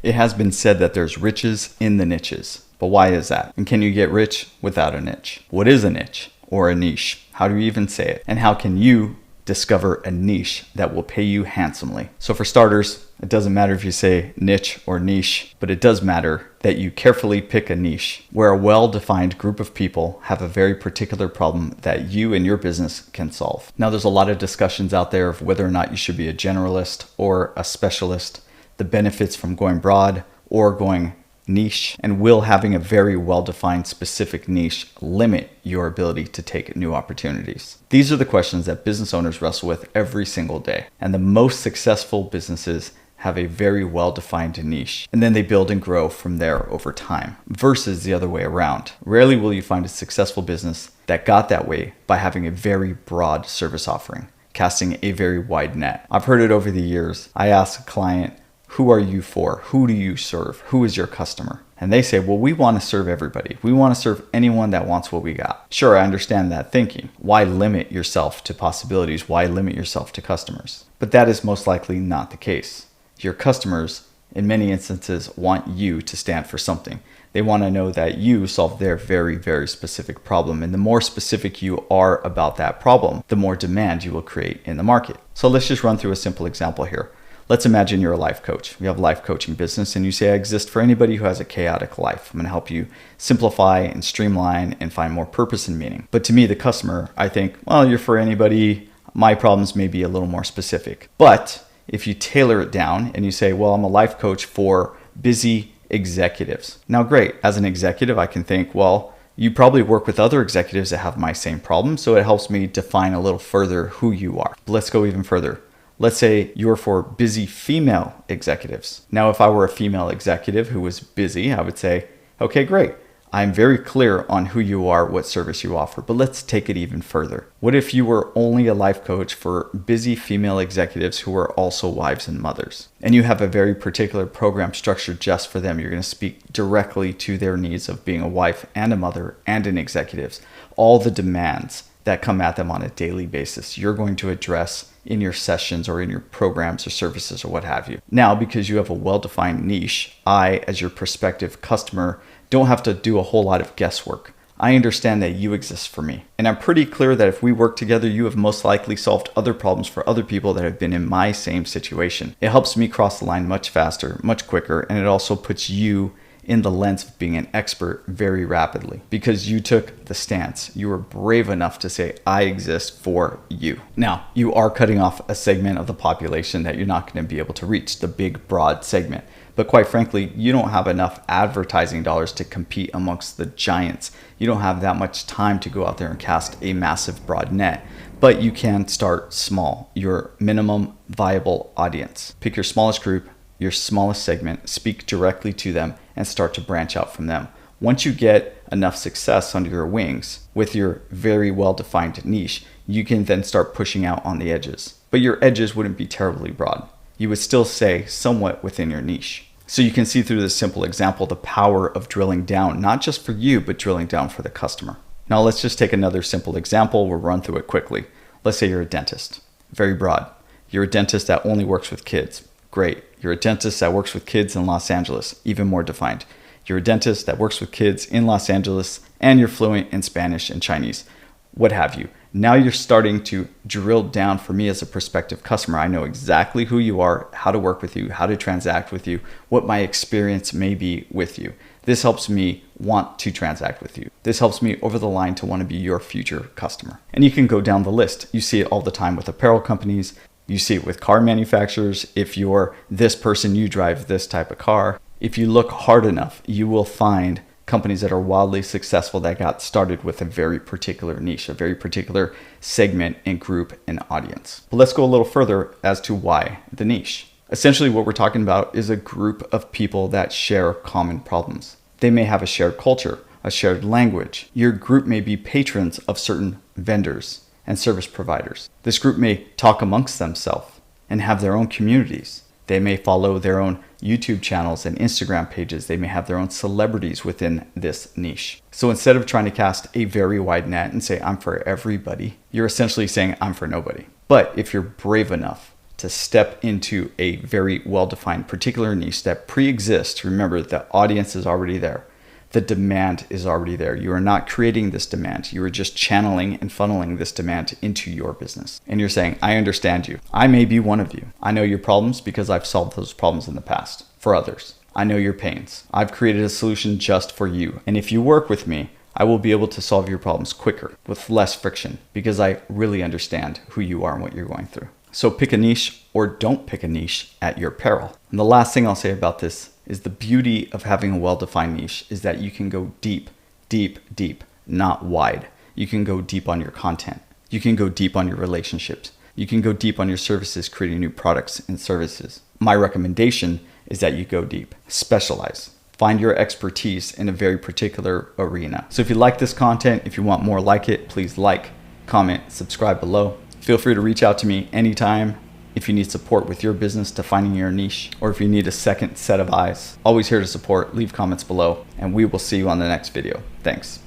It has been said that there's riches in the niches. But why is that? And can you get rich without a niche? What is a niche or a niche? How do you even say it? And how can you discover a niche that will pay you handsomely? So for starters, it doesn't matter if you say niche or niche, but it does matter that you carefully pick a niche where a well-defined group of people have a very particular problem that you and your business can solve. Now, there's a lot of discussions out there of whether or not you should be a generalist or a specialist, the benefits from going broad or going niche, and will having a very well-defined specific niche limit your ability to take new opportunities? These are the questions that business owners wrestle with every single day. And the most successful businesses have a very well-defined niche, and then they build and grow from there over time, versus the other way around. Rarely will you find a successful business that got that way by having a very broad service offering, casting a very wide net. I've heard it over the years. I ask a client, who are you for? Who do you serve? Who is your customer? And they say, well, we want to serve everybody. We want to serve anyone that wants what we got. Sure, I understand that thinking. Why limit yourself to possibilities? Why limit yourself to customers? But that is most likely not the case. Your customers, in many instances, want you to stand for something. They want to know that you solve their very, very specific problem. And the more specific you are about that problem, the more demand you will create in the market. So let's just run through a simple example here. Let's imagine you're a life coach. You have a life coaching business and you say, I exist for anybody who has a chaotic life. I'm going to help you simplify and streamline and find more purpose and meaning. But to me, the customer, I think, well, you're for anybody. My problems may be a little more specific. But if you tailor it down and you say, well, I'm a life coach for busy executives. Now, great. As an executive, I can think, well, you probably work with other executives that have my same problem. So it helps me define a little further who you are. But let's go even further. Let's say you're for busy female executives. Now, if I were a female executive who was busy, I would say, okay, great. I'm very clear on who you are, what service you offer, but let's take it even further. What if you were only a life coach for busy female executives who are also wives and mothers? And you have a very particular program structured just for them. You're going to speak directly to their needs of being a wife and a mother and an executive. All the demands that come at them on a daily basis, you're going to address in your sessions or in your programs or services or what have you. Now, because you have a well-defined niche, I, as your prospective customer, don't have to do a whole lot of guesswork. I understand that you exist for me. And I'm pretty clear that if we work together, you have most likely solved other problems for other people that have been in my same situation. It helps me cross the line much faster, much quicker, and it also puts you in the lens of being an expert very rapidly because you took the stance. You were brave enough to say, I exist for you. Now, you are cutting off a segment of the population that you're not going to be able to reach, the big, broad segment. But quite frankly, you don't have enough advertising dollars to compete amongst the giants. You don't have that much time to go out there and cast a massive broad net. But you can start small, your minimum viable audience. Pick your smallest group, your smallest segment, speak directly to them, and start to branch out from them. Once you get enough success under your wings with your very well-defined niche, you can then start pushing out on the edges. But your edges wouldn't be terribly broad. You would still stay somewhat within your niche. So you can see through this simple example the power of drilling down, not just for you, but drilling down for the customer. Now let's just take another simple example. We'll run through it quickly. Let's say you're a dentist. Very broad. You're a dentist that only works with kids. Great. You're a dentist that works with kids in Los Angeles, even more defined. You're a dentist that works with kids in Los Angeles and you're fluent in Spanish and Chinese, what have you. Now you're starting to drill down for me as a prospective customer. I know exactly who you are, how to work with you, how to transact with you, what my experience may be with you. This helps me want to transact with you. This helps me over the line to want to be your future customer. And you can go down the list. You see it all the time with apparel companies. You see it with car manufacturers. If you're this person, you drive this type of car. If you look hard enough, you will find companies that are wildly successful that got started with a very particular niche, a very particular segment and group and audience. But let's go a little further as to why the niche. Essentially, what we're talking about is a group of people that share common problems. They may have a shared culture, a shared language. Your group may be patrons of certain vendors and service providers. This group may talk amongst themselves and have their own communities. They may follow their own YouTube channels and Instagram pages. They may have their own celebrities within this niche. So instead of trying to cast a very wide net and say, I'm for everybody, you're essentially saying, I'm for nobody. But if you're brave enough to step into a very well-defined particular niche that pre-exists. Remember, the audience is already there. The demand is already there. You are not creating this demand. You are just channeling and funneling this demand into your business. And you're saying, I understand you. I may be one of you. I know your problems because I've solved those problems in the past for others. I know your pains. I've created a solution just for you. And if you work with me, I will be able to solve your problems quicker with less friction because I really understand who you are and what you're going through. So pick a niche or don't pick a niche at your peril. And the last thing I'll say about this is the beauty of having a well-defined niche is that you can go deep, deep, deep, not wide. You can go deep on your content. You can go deep on your relationships. You can go deep on your services, creating new products and services. My recommendation is that you go deep. Specialize. Find your expertise in a very particular arena. So if you like this content, if you want more like it, please like, comment, subscribe below. Feel free to reach out to me anytime if you need support with your business defining your niche, or if you need a second set of eyes. Always here to support. Leave comments below, and we will see you on the next video. Thanks.